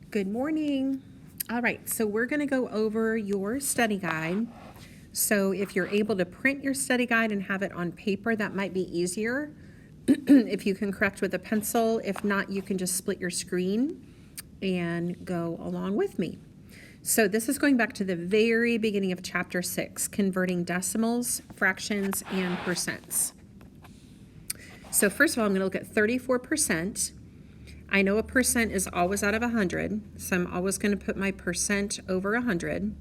Good morning. All right, so we're going to go over your study guide. So if you're able to print your study guide and have it on paper, that might be easier. If you can correct with a pencil, if not, you can just split your screen and go along with me. So this is going back to the very beginning of chapter 6, converting decimals, fractions, and percents. So first of all, I'm going to look at 34%. I know a percent is always out of 100, so I'm always going to put my percent over 100.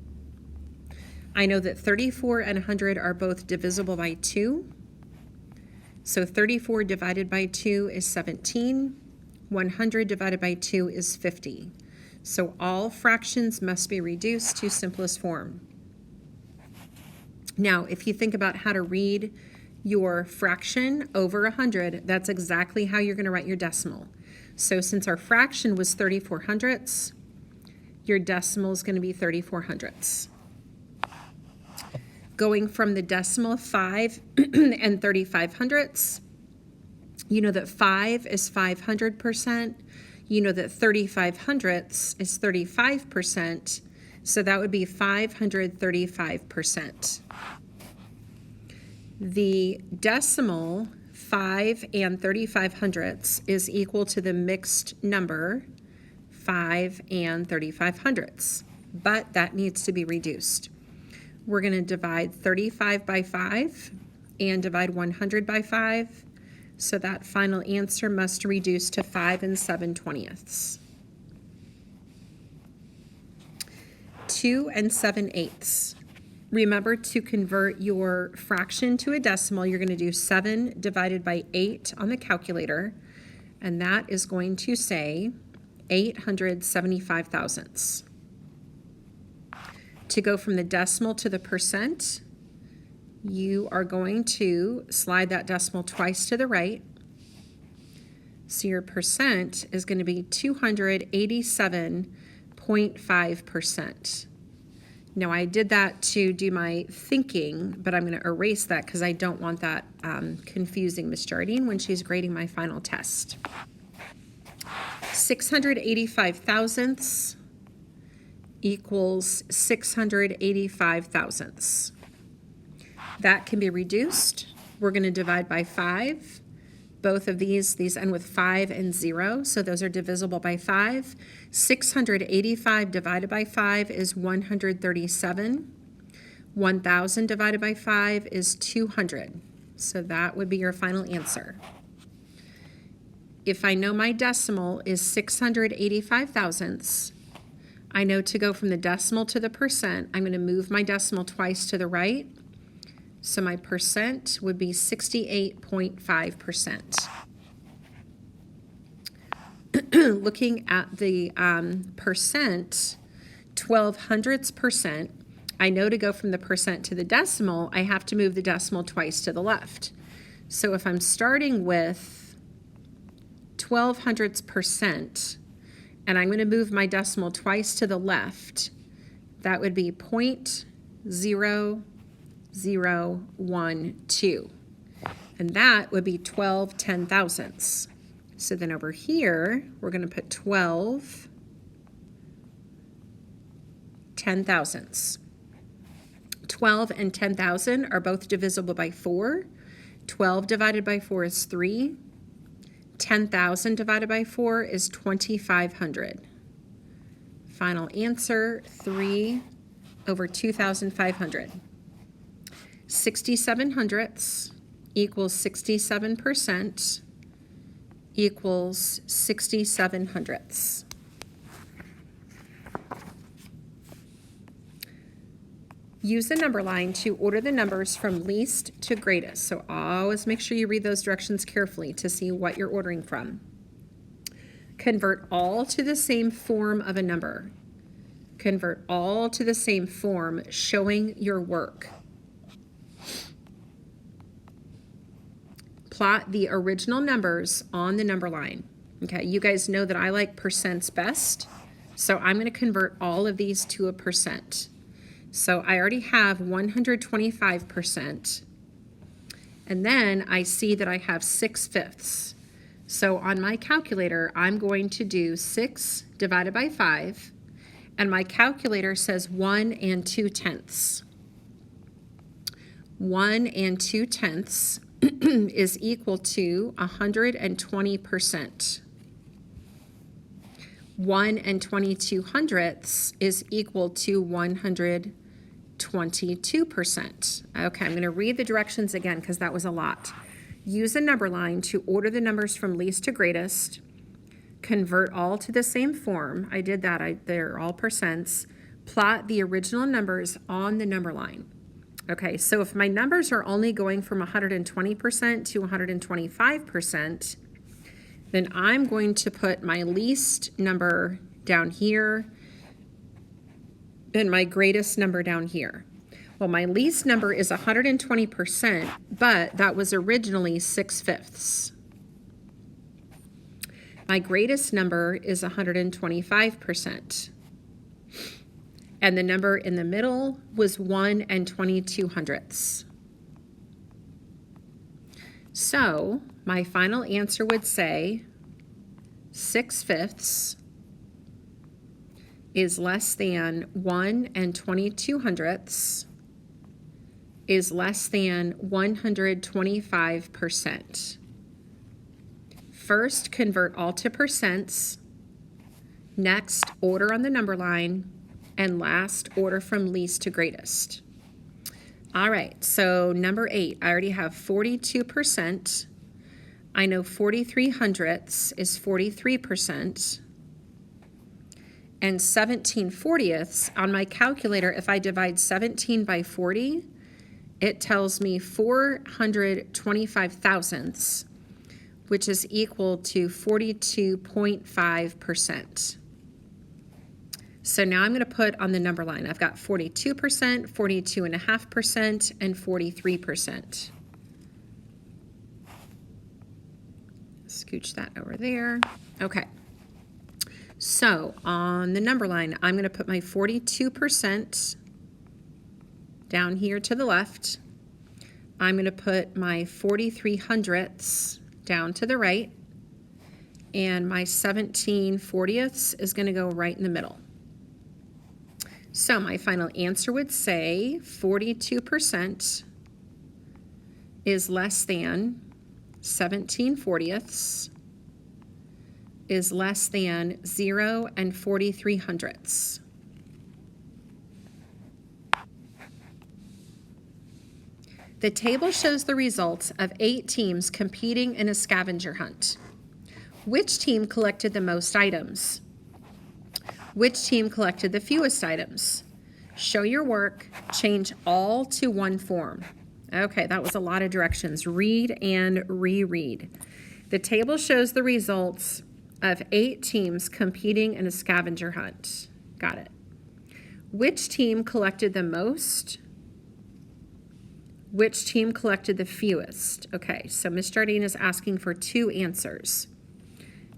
I know that 34 and 100 are both divisible by 2. So 34 divided by 2 is 17. 100 divided by 2 is 50. So all fractions must be reduced to simplest form. Now, if you think about how to read your fraction over 100, that's exactly how you're going to write your decimal. So since our fraction was 34 hundredths, your decimal is going to be 34 hundredths. Going from the decimal of 5 and 35 hundredths, you know that 5 is 500%. You know that 35 hundredths is 35%. So that would be 535%. The decimal 5 and 35 hundredths is equal to the mixed number 5 and 35 hundredths, but that needs to be reduced. We're going to divide 35 by 5 and divide 100 by 5, so that final answer must reduce to 5 and 7/20. 2 and 7/8. Remember to convert your fraction to a decimal. You're going to do 7 divided by 8 on the calculator, and that is going to say 875 thousandths. To go from the decimal to the percent, you are going to slide that decimal twice to the right. So your percent is going to be 287.5%. Now, I did that to do my thinking, but I'm going to erase that because I don't want that confusing Miss Jardine when she's grading my final test. 685 thousandths equals 685 thousandths. That can be reduced. We're going to divide by 5. Both of these end with 5 and 0, so those are divisible by 5. 685 divided by 5 is 137. 1,000 divided by 5 is 200. So that would be your final answer. If I know my decimal is 685 thousandths, I know to go from the decimal to the percent, I'm going to move my decimal twice to the right. So my percent would be 68.5%. Looking at the percent, 12 hundredths percent, I know to go from the percent to the decimal, I have to move the decimal twice to the left. So if I'm starting with 12 hundredths percent, and I'm going to move my decimal twice to the left, that would be 0.0012, and that would be 12 ten-thousandths. So then over here, we're going to put 12 ten-thousandths. 12 and 10,000 are both divisible by 4. 12 divided by 4 is 3. 10,000 divided by 4 is 2,500. Final answer, 3 over 2,500. 67 hundredths equals 67% equals 67 hundredths. Use the number line to order the numbers from least to greatest. So always make sure you read those directions carefully to see what you're ordering from. Convert all to the same form of a number. Convert all to the same form, showing your work. Plot the original numbers on the number line. Okay, you guys know that I like percents best, so I'm going to convert all of these to a percent. So I already have 125%, and then I see that I have 6/5. So on my calculator, I'm going to do 6 divided by 5, and my calculator says 1 2/10. 1 2/10 is equal to 120%. 1 22/100 is equal to 122%. Okay, I'm going to read the directions again because that was a lot. Use a number line to order the numbers from least to greatest. Convert all to the same form. I did that. They're all percents. Plot the original numbers on the number line. Okay, so if my numbers are only going from 120% to 125%, then I'm going to put my least number down here and my greatest number down here. Well, my least number is 120%, but that was originally 6/5. My greatest number is 125%. And the number in the middle was 1 22/100. So my final answer would say 6/5 is less than 1 22/100 is less than 125%. First, convert all to percents. Next, order on the number line. And last, order from least to greatest. All right, so number 8, I already have 42%. I know 43/100 is 43%. And 17/40 on my calculator, if I divide 17 by 40, it tells me 425 thousandths, which is equal to 42.5%. So now I'm going to put on the number line. I've got 42%, 42.5%, and 43%. Scooch that over there. Okay. So on the number line, I'm going to put my 42% down here to the left. I'm going to put my 43/100 down to the right. And my 17/40 is going to go right in the middle. So my final answer would say 42% is less than 17/40 is less than 0 43/100. The table shows the results of 8 teams competing in a scavenger hunt. Which team collected the most items? Which team collected the fewest items? Show your work, change all to one form. Okay, that was a lot of directions. Read and reread. The table shows the results of 8 teams competing in a scavenger hunt. Got it. Which team collected the most? Which team collected the fewest? Okay, so Ms. Jardine is asking for 2 answers.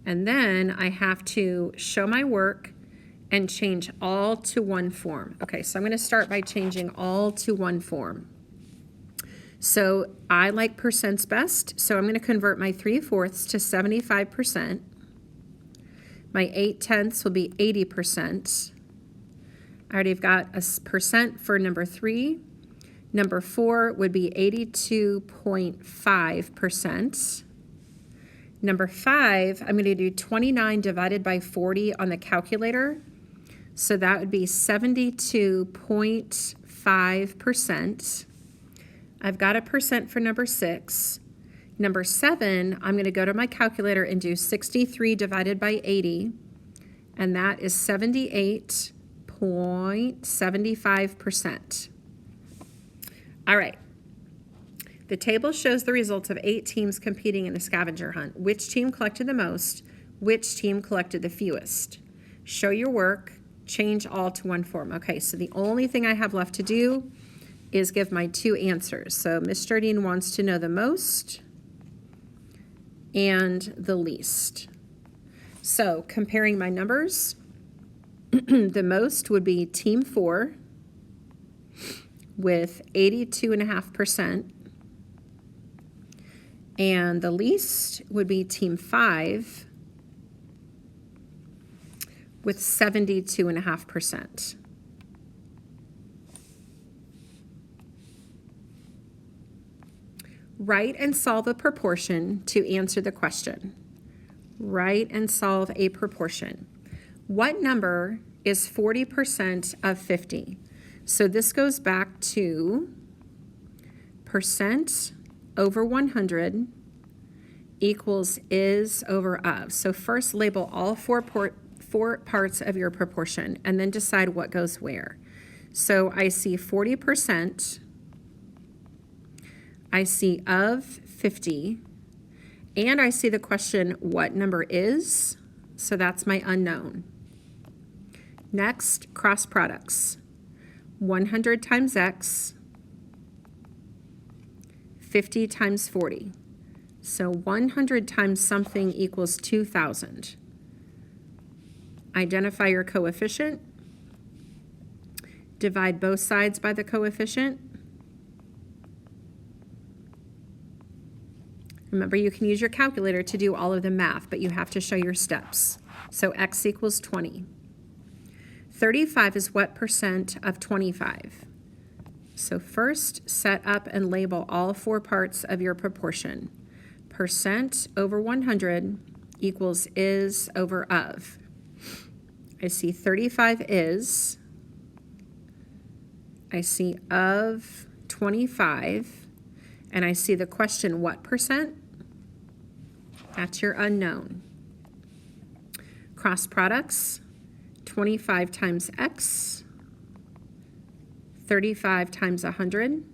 And then I have to show my work and change all to one form. Okay, so I'm going to start by changing all to one form. So I like percents best, so I'm going to convert my 3/4 to 75%. My 8/10 will be 80%. I already have got a percent for number 3. Number 4 would be 82.5%. Number 5, I'm going to do 29 divided by 40 on the calculator. So that would be 72.5%. I've got a percent for number 6. Number 7, I'm going to go to my calculator and do 63 divided by 80. And that is 78.75%. All right. The table shows the results of 8 teams competing in a scavenger hunt. Which team collected the most? Which team collected the fewest? Show your work. Change all to one form. Okay, so the only thing I have left to do is give my 2 answers. So Ms. Jardine wants to know the most and the least. So comparing my numbers, the most would be Team 4 with 82.5%. And the least would be team 5 with 72.5%. Write and solve a proportion to answer the question. Write and solve a proportion. What number is 40% of 50? So this goes back to percent over 100 equals is over of. So first label all four parts of your proportion and then decide what goes where. So I see 40%, I see of 50, and I see the question, what number is? So that's my unknown. Next, cross products. 100 times x, 50 times 40. So 100 times something equals 2,000. Identify your coefficient. Divide both sides by the coefficient. Remember, you can use your calculator to do all of the math, but you have to show your steps. So x equals 20. 35 is what percent of 25? So first, set up and label all four parts of your proportion. Percent over 100 equals is over of. I see 35 is. I see of 25. And I see the question, what percent? That's your unknown. Cross products, 25 times x, 35 times 100.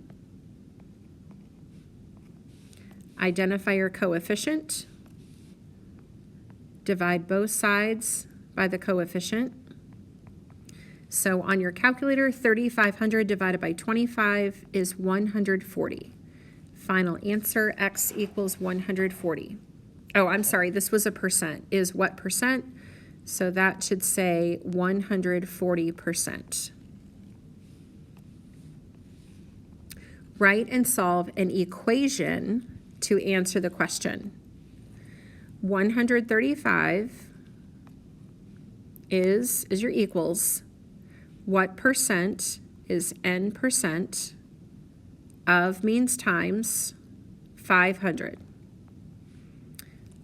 Identify your coefficient. Divide both sides by the coefficient. So on your calculator, 3,500 divided by 25 is 140. Final answer, x equals 140. Oh, I'm sorry, this was a percent. Is what percent? So that should say 140%. Write and solve an equation to answer the question. 135 is your equals. What percent is n percent of means times 500.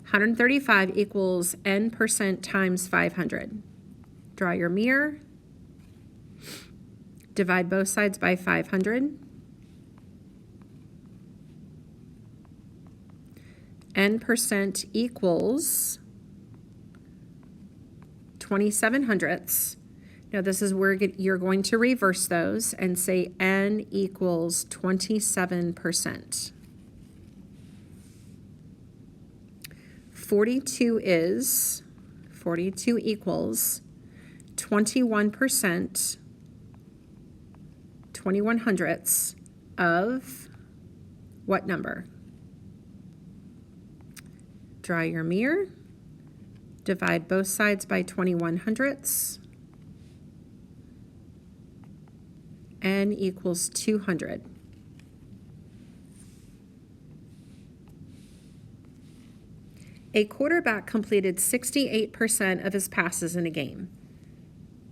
135 equals n percent times 500. Draw your mirror. Divide both sides by 500. N percent equals 27 hundredths. Now this is where you're going to reverse those and say n equals 27%. 42 equals 21%, 21 hundredths of what number? Draw your mirror. Divide both sides by 21 hundredths. N equals 200. A quarterback completed 68% of his passes in a game.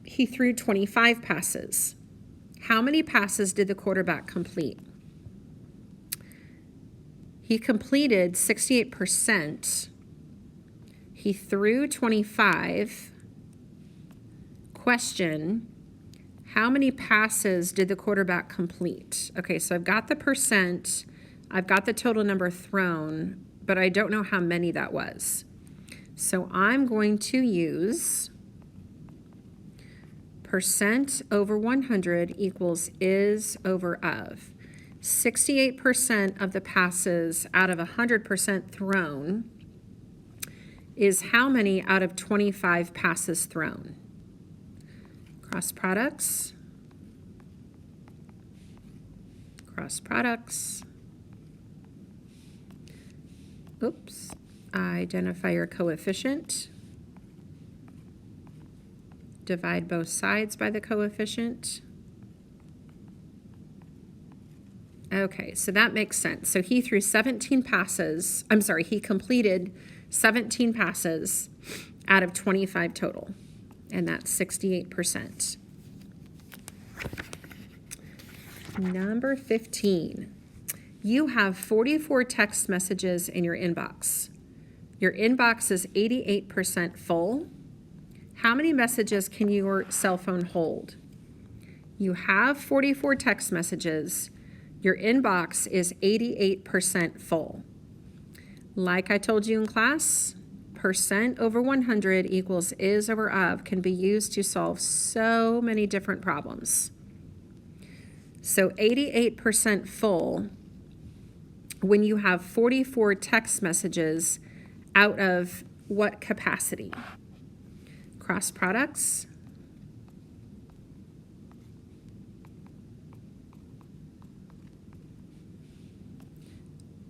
He threw 25 passes. How many passes did the quarterback complete? He completed 68%. He threw 25. Question, how many passes did the quarterback complete? Okay, so I've got the percent, I've got the total number thrown, but I don't know how many that was. So I'm going to use percent over 100 equals is over of. 68% of the passes out of 100% thrown is how many out of 25 passes thrown? Cross products. Cross products. Oops. Identify your coefficient. Divide both sides by the coefficient. Okay, so that makes sense. So he threw 17 passes. I'm sorry, he completed 17 passes out of 25 total, and that's 68%. Number 15. You have 44 text messages in your inbox. Your inbox is 88% full. How many messages can your cell phone hold? You have 44 text messages. Your inbox is 88% full. Like I told you in class, percent over 100 equals is over of can be used to solve so many different problems. So 88% full when you have 44 text messages out of what capacity? Cross products.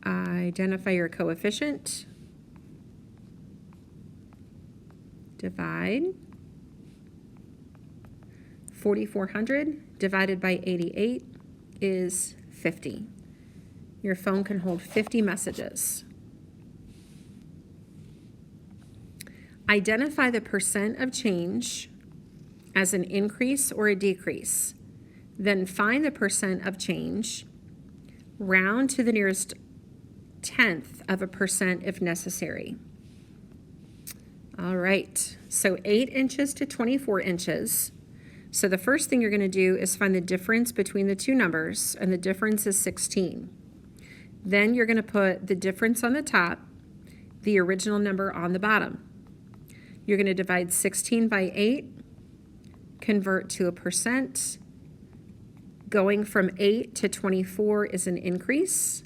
Identify your coefficient. Divide. 4,400 divided by 88 is 50. Your phone can hold 50 messages. Identify the percent of change as an increase or a decrease. Then find the percent of change, round to the nearest tenth of a percent if necessary. All right, so 8 inches to 24 inches. So the first thing you're going to do is find the difference between the two numbers, and the difference is 16. Then you're going to put the difference on the top, the original number on the bottom. You're going to divide 16 by 8, convert to a percent. Going from 8 to 24 is an increase.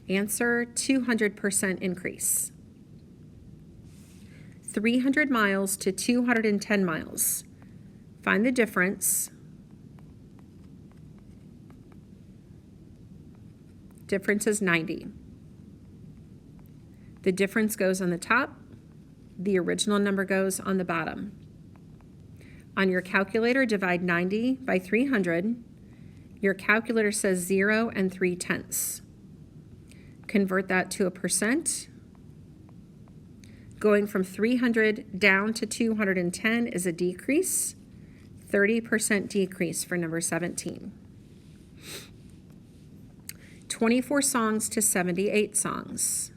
Answer, 200% increase. 300 miles to 210 miles. Find the difference. Difference is 90. The difference goes on the top. The original number goes on the bottom. On your calculator, divide 90 by 300. Your calculator says 0 and 3/10. Convert that to a percent. Going from 300 down to 210 is a decrease. 30% decrease for number 17. 24 songs to 78 songs.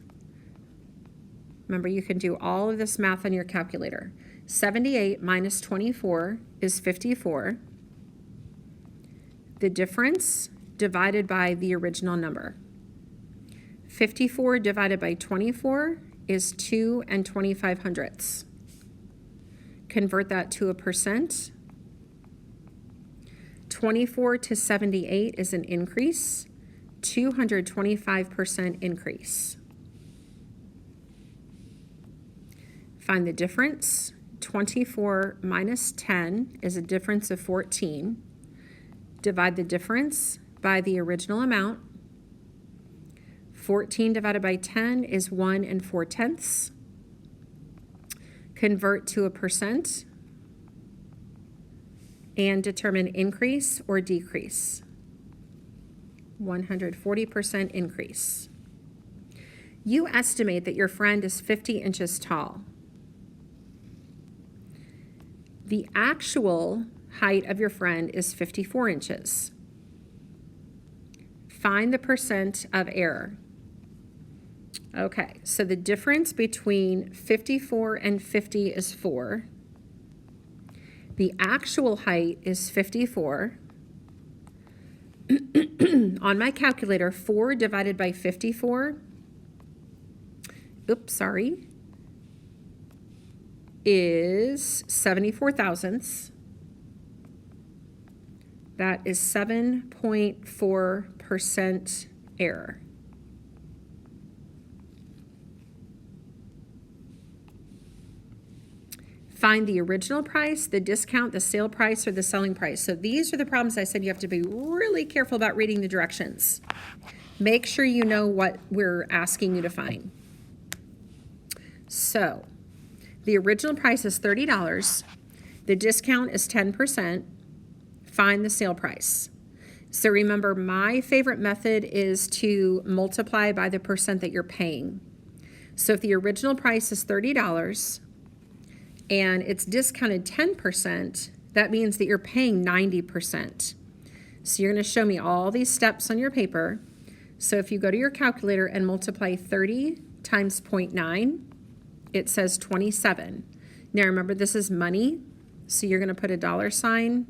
Remember, you can do all of this math on your calculator. 78 minus 24 is 54. The difference divided by the original number. 54 divided by 24 is 2 25/100. Convert that to a percent. 24 to 78 is an increase. 225% increase. Find the difference. 24 minus 10 is a difference of 14. Divide the difference by the original amount. 14 divided by 10 is 1 4/10. Convert to a percent and determine increase or decrease. 140% increase. You estimate that your friend is 50 inches tall. The actual height of your friend is 54 inches. Find the percent of error. Okay, so the difference between 54 and 50 is 4. The actual height is 54. On my calculator, 4 divided by 54, is 74 thousandths. That is 7.4% error. Find the original price, the discount, the sale price, or the selling price. So these are the problems I said you have to be really careful about reading the directions. Make sure you know what we're asking you to find. So the original price is $30. The discount is 10%. Find the sale price. So remember, my favorite method is to multiply by the percent that you're paying. So if the original price is $30 and it's discounted 10%, that means that you're paying 90%. So you're going to show me all these steps on your paper. So if you go to your calculator and multiply 30 times 0.9, it says 27. Now remember, this is money, so you're going to put a dollar sign,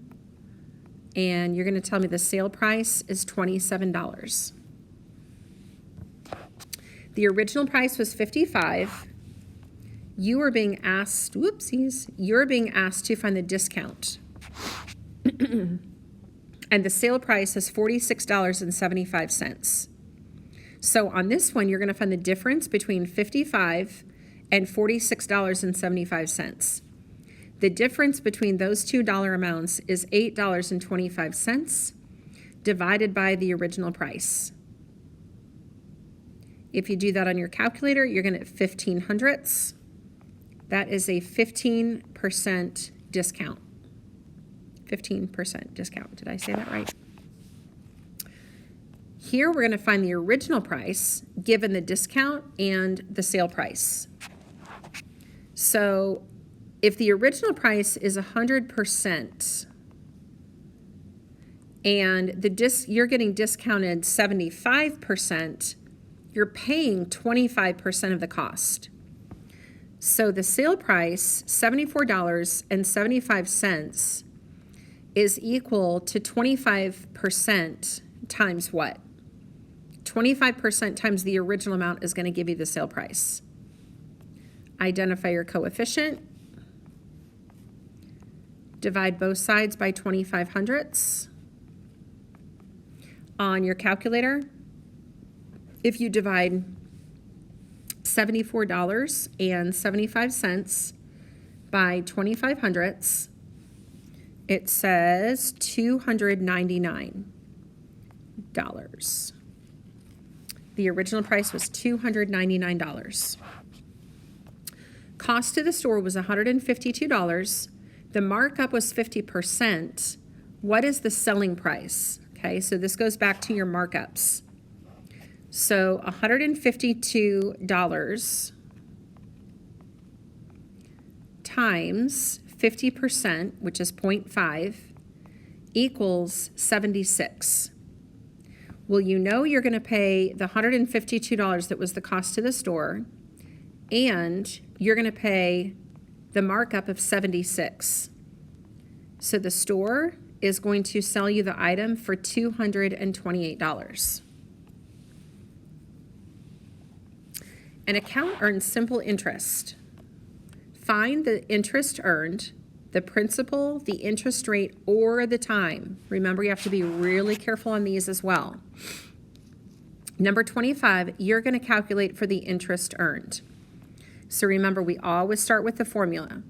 and you're going to tell me the sale price is $27. The original price was $55. You are being asked, you're being asked to find the discount. And the sale price is $46.75. So on this one, you're going to find the difference between $55 and $46.75. The difference between those two dollar amounts is $8.25 divided by the original price. If you do that on your calculator, you're going to get 15 hundredths. That is a 15% discount. 15% discount. Did I say that right? Here we're going to find the original price given the discount and the sale price. So if the original price is 100% and you're getting discounted 75%, you're paying 25% of the cost. So the sale price, $74.75, is equal to 25% times what? 25% times the original amount is going to give you the sale price. Identify your coefficient. Divide both sides by 25 hundredths. On your calculator, if you divide $74.75 by 25 hundredths, it says $299. The original price was $299. Cost to the store was $152. The markup was 50%. What is the selling price? Okay, so this goes back to your markups. So $152 times 50%, which is 0.5, equals 76. Well, you know you're going to pay the $152 that was the cost to the store, and you're going to pay the markup of 76. So the store is going to sell you the item for $228. An account earns simple interest. Find the interest earned, the principal, the interest rate, or the time. Remember, you have to be really careful on these as well. Number 25, you're going to calculate for the interest earned. So remember, we always start with the formula.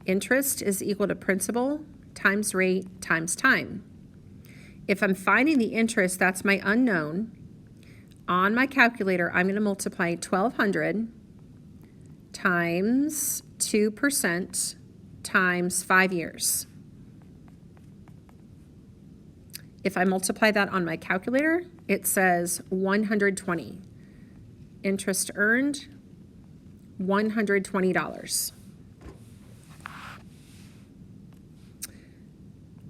Interest is equal to principal times rate times time. If I'm finding the interest, that's my unknown. On my calculator, I'm going to multiply 1,200 times 2% times 5 years. If I multiply that on my calculator, it says 120. Interest earned, $120.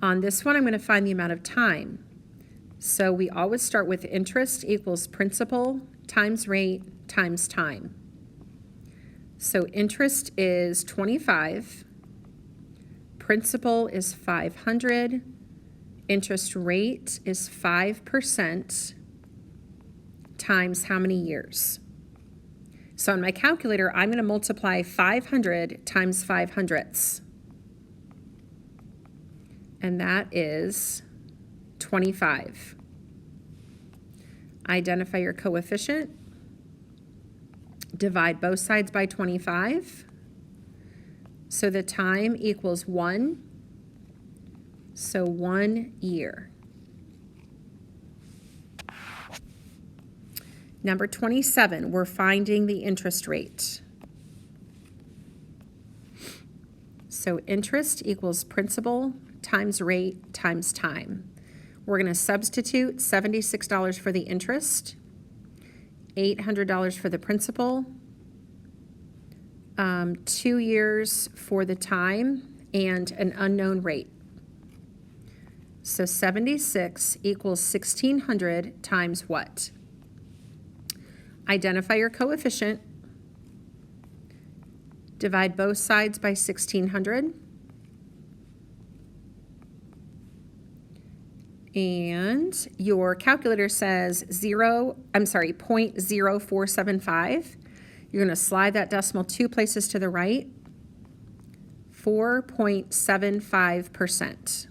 On this one, I'm going to find the amount of time. So we always start with interest equals principal times rate times time. So interest is 25, principal is 500, interest rate is 5% times how many years? So on my calculator, I'm going to multiply 500 times 5 hundredths. And that is 25. Identify your coefficient. Divide both sides by 25. So the time equals 1. So 1 year. Number 27, we're finding the interest rate. So interest equals principal times rate times time. We're going to substitute $76 for the interest, $800 for the principal, 2 years for the time, and an unknown rate. So 76 equals 1,600 times what? Identify your coefficient. Divide both sides by 1,600. And your calculator says 0.0475. You're going to slide that decimal 2 places to the right. 4.75%.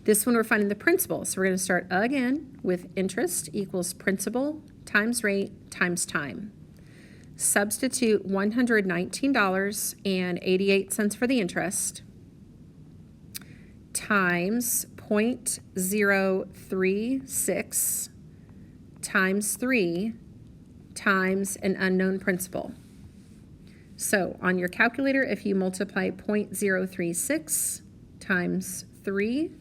This one we're finding the principal. So we're going to start again with interest equals principal times rate times time. Substitute $119.88 for the interest times 0.036 times 3 times an unknown principal. So on your calculator, if you multiply 0.036 times 3,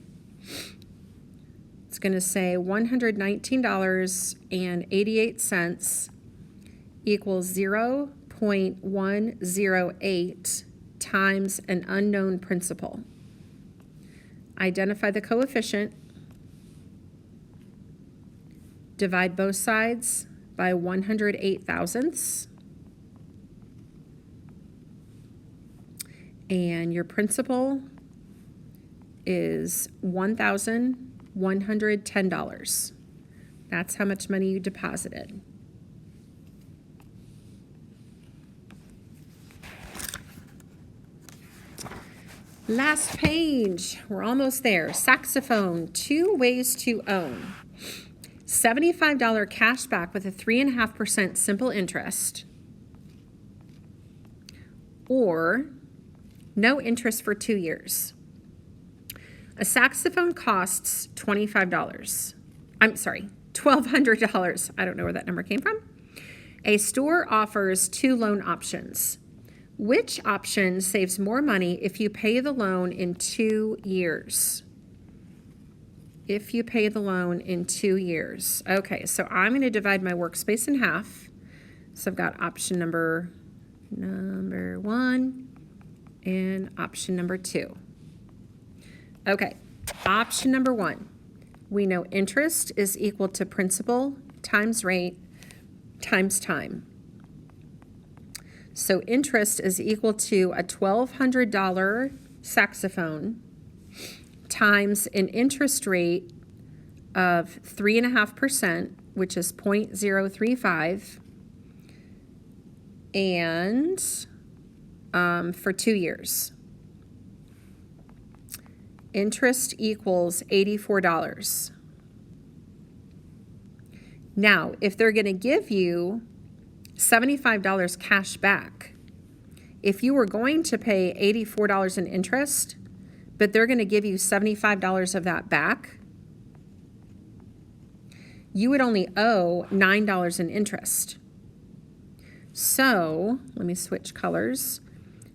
it's going to say $119.88 equals 0.108 times an unknown principal. Identify the coefficient. Divide both sides by 108 thousandths. And your principal is $1,110. That's how much money you deposited. Last page, we're almost there. Saxophone, 2 ways to own. $75 cash back with a 3.5% simple interest, or no interest for 2 years. A saxophone costs $1,200. I don't know where that number came from. A store offers 2 loan options. Which option saves more money if you pay the loan in 2 years? If you pay the loan in 2 years. Okay, so I'm going to divide my workspace in half. So I've got option number 1 and option number 2. Okay, option number 1. We know interest is equal to principal times rate times time. So interest is equal to a $1,200 saxophone times an interest rate of 3.5%, which is 0.035, and for 2 years. Interest equals $84. Now, if they're going to give you $75 cash back, if you were going to pay $84 in interest, but they're going to give you $75 of that back, you would only owe $9 in interest. So let me switch colors.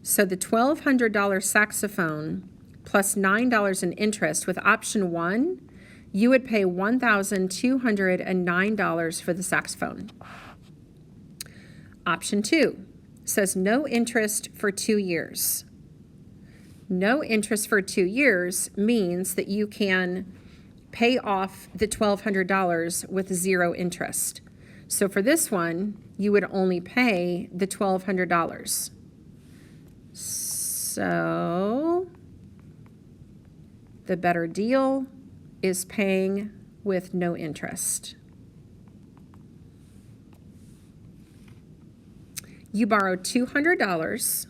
So the $1,200 saxophone plus $9 in interest with option 1, you would pay $1,209 for the saxophone. Option 2 says no interest for 2 years. No interest for 2 years means that you can pay off the $1,200 with 0 interest. So for this one, you would only pay the $1,200. So the better deal is paying with no interest. You borrow $200.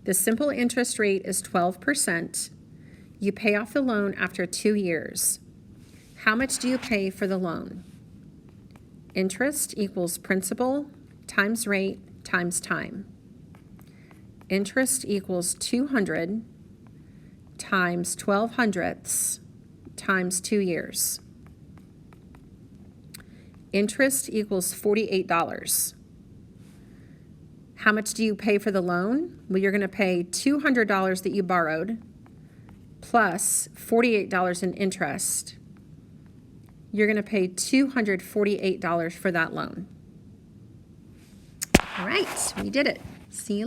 The simple interest rate is 12%. You pay off the loan after 2 years. How much do you pay for the loan? Interest equals principal times rate times time. Interest equals 200 times 12/100ths times 2 years. Interest equals $48. How much do you pay for the loan? Well, you're going to pay $200 that you borrowed plus $48 in interest. You're going to pay $248 for that loan. All right, we did it. See you later.